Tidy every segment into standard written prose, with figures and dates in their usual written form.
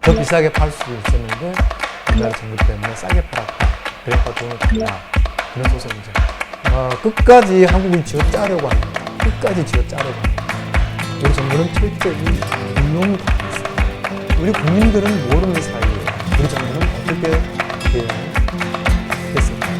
더 비싸게 팔 수 있었는데 우리나라 정부 때문에 싸게 팔았다. 그러니까 돈을 달라. 그런 소송이죠. 끝까지 한국을 쥐어짜려고 하는 거예요. 끝까지 쥐어짜려고 하는 거예요. 우리 정부는 철저히 운용이 다 있어요. 우리 국민들은 모르는 사이에 우리 정부는 어떻게 대응했을까요?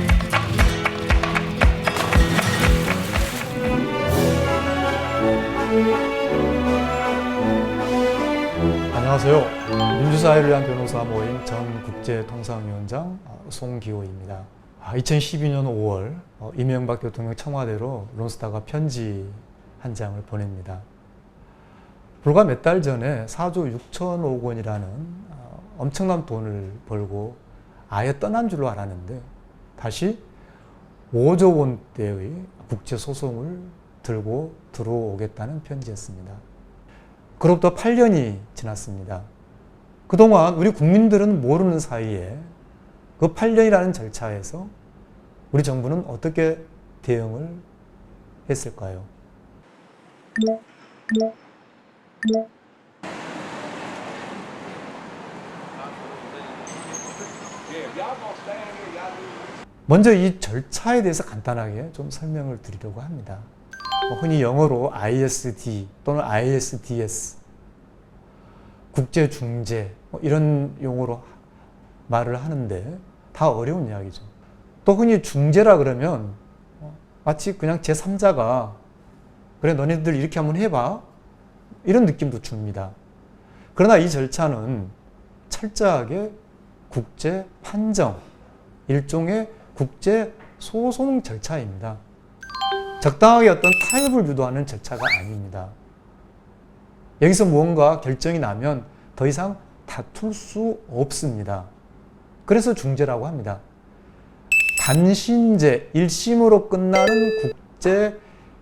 안녕하세요. 민주사회를 위한 변호사 모임 전 국제통상위원장 송기호입니다. 2012년 5월 이명박 대통령 청와대로 론스타가 편지 한 장을 보냅니다. 불과 몇 달 전에 4조 6천억 원이라는 엄청난 돈을 벌고 아예 떠난 줄로 알았는데 다시 5조 원대의 국제소송을 들고 들어오겠다는 편지였습니다. 그로부터 8년이 지났습니다. 그동안 우리 국민들은 모르는 사이에 그 8년이라는 절차에서 우리 정부는 어떻게 대응을 했을까요? 먼저 이 절차에 대해서 간단하게 좀 설명을 드리려고 합니다. 흔히 영어로 ISD 또는 ISDS, 국제중재 이런 용어로 말을 하는데 다 어려운 이야기죠. 또 흔히 중재라 그러면 마치 그냥 제3자가 그래 너네들 이렇게 한번 해봐 이런 느낌도 줍니다. 그러나 이 절차는 철저하게 국제 판정, 일종의 국제 소송 절차입니다. 적당하게 어떤 타협을 유도하는 절차가 아닙니다. 여기서 무언가 결정이 나면 더 이상 다툴 수 없습니다. 그래서 중재라고 합니다. 단신제, 1심으로 끝나는 국제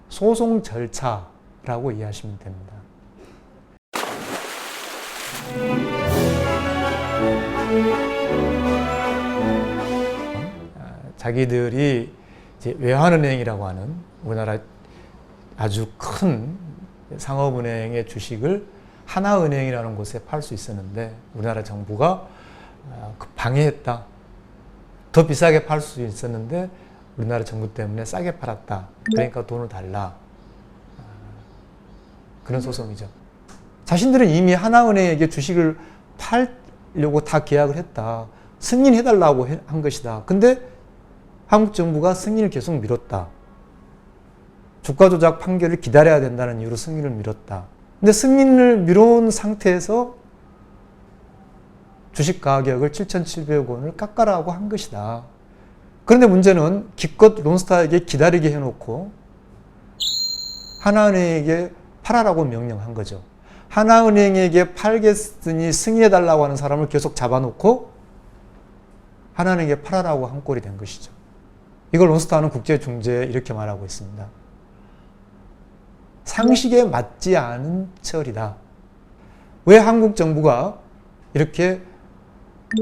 소송 절차라고 이해하시면 됩니다. 자기들이 이제 외환은행이라고 하는 우리나라 아주 큰 상업은행의 주식을 하나은행이라는 곳에 팔 수 있었는데 우리나라 정부가 방해했다. 더 비싸게 팔 수 있었는데 우리나라 정부 때문에 싸게 팔았다. 그러니까 돈을 달라. 그런 소송이죠. 자신들은 이미 하나은행에게 주식을 팔려고 다 계약을 했다. 승인해달라고 한 것이다. 근데 한국 정부가 승인을 계속 미뤘다. 주가 조작 판결을 기다려야 된다는 이유로 승인을 미뤘다. 근데 승인을 미룬 상태에서 주식 가격을 7,700억 원을 깎아라고 한 것이다. 그런데 문제는 기껏 론스타에게 기다리게 해놓고 하나은행에게 팔아라고 명령한 거죠. 하나은행에게 팔겠으니 승인해달라고 하는 사람을 계속 잡아놓고 하나은행에게 팔아라고 한 꼴이 된 것이죠. 이걸 론스타는 국제중재에 이렇게 말하고 있습니다. 상식에 맞지 않은 처리다. 왜 한국 정부가 이렇게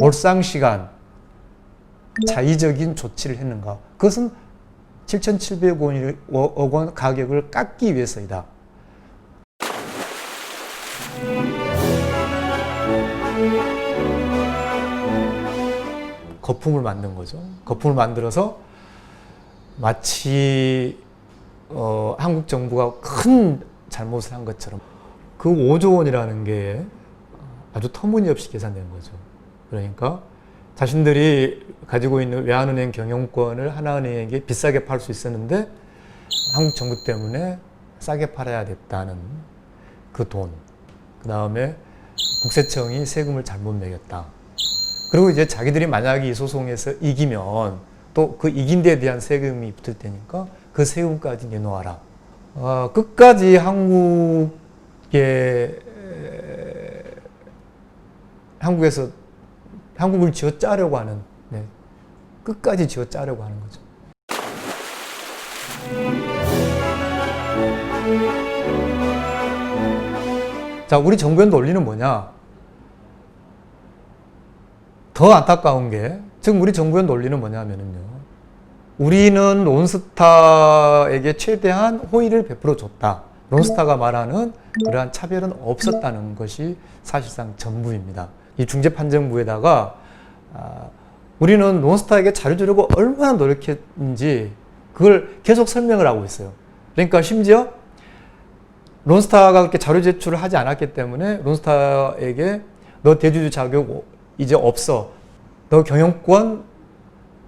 몰상시간 자의적인 조치를 했는가? 그것은 7,700억 원 가격을 깎기 위해서이다. 거품을 만든 거죠. 거품을 만들어서 마치 한국 정부가 큰 잘못을 한 것처럼 그 5조 원이라는 게 아주 터무니없이 계산된 거죠. 그러니까 자신들이 가지고 있는 외환은행 경영권을 하나은행에게 비싸게 팔 수 있었는데 한국 정부 때문에 싸게 팔아야 됐다는 그 돈. 그 다음에 국세청이 세금을 잘못 매겼다. 그리고 이제 자기들이 만약에 이 소송에서 이기면 또 그 이긴 데에 대한 세금이 붙을 테니까 그 세금까지 내놓아라. 끝까지 한국에서 한국을 쥐어짜려고 하는, 끝까지 쥐어짜려고 하는 거죠. 자, 우리 정부의 논리는 뭐냐? 더 안타까운 게, 지금 우리 정부의 논리는 뭐냐면요. 우리는 론스타에게 최대한 호의를 베풀어 줬다. 론스타가 말하는 그러한 차별은 없었다는 것이 사실상 전부입니다. 이 중재판정부에다가 우리는 론스타에게 자료 주려고 얼마나 노력했는지 그걸 계속 설명을 하고 있어요. 그러니까 심지어 론스타가 그렇게 자료 제출을 하지 않았기 때문에 론스타에게 너 대주주 자격 이제 없어. 너 경영권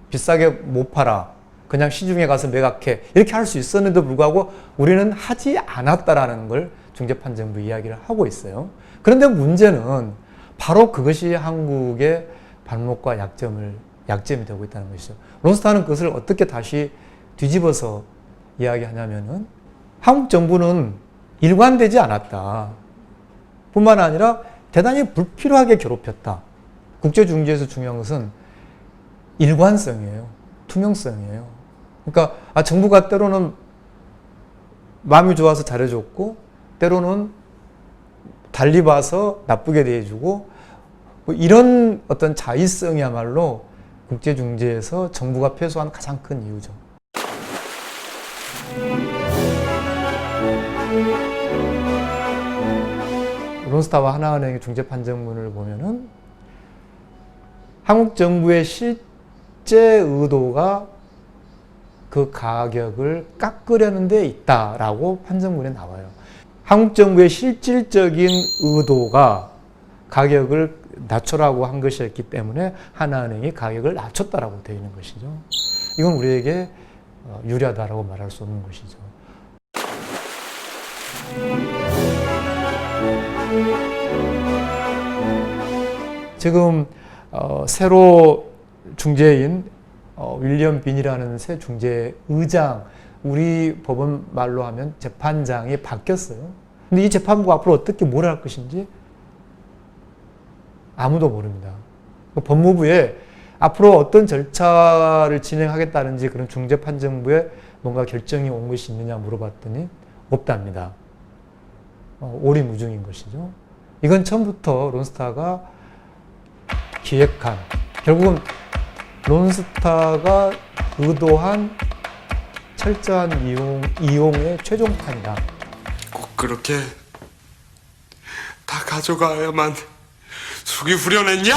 비싸게 못 팔아. 그냥 시중에 가서 매각해. 이렇게 할 수 있었는데도 불구하고 우리는 하지 않았다라는 걸 중재판정부 이야기를 하고 있어요. 그런데 문제는 바로 그것이 한국의 발목과 약점이 되고 있다는 것이죠. 론스타는 그것을 어떻게 다시 뒤집어서 이야기하냐면은 한국 정부는 일관되지 않았다. 뿐만 아니라 대단히 불필요하게 괴롭혔다. 국제중재에서 중요한 것은 일관성이에요. 투명성이에요. 그러니까 정부가 때로는 마음이 좋아서 잘해줬고 때로는 달리 봐서 나쁘게 대해주고 뭐 이런 어떤 자의성이야말로 국제중재에서 정부가 패소한 가장 큰 이유죠. 론스타와 하나은행의 중재판정문을 보면은 한국 정부의 실제 의도가 그 가격을 깎으려는 데 있다라고 판정문에 나와요. 한국 정부의 실질적인 의도가 가격을 낮추라고 한 것이었기 때문에 하나은행이 가격을 낮췄다라고 되어 있는 것이죠. 이건 우리에게 유리하다라고 말할 수 없는 것이죠. 지금 새로 중재인 윌리엄 빈이라는 새 중재 의장, 우리 법원 말로 하면 재판장이 바뀌었어요. 근데 이 재판부가 앞으로 어떻게 뭘 할 것인지 아무도 모릅니다. 법무부에 앞으로 어떤 절차를 진행하겠다는지 그런 중재판정부에 뭔가 결정이 온 것이 있느냐 물어봤더니 없답니다. 오리무중인 것이죠. 이건 처음부터 론스타가 기획한, 결국은 론스타가 의도한 철저한 이용의 최종판이다. 꼭 그렇게 다 가져가야만 속이 후련했냐?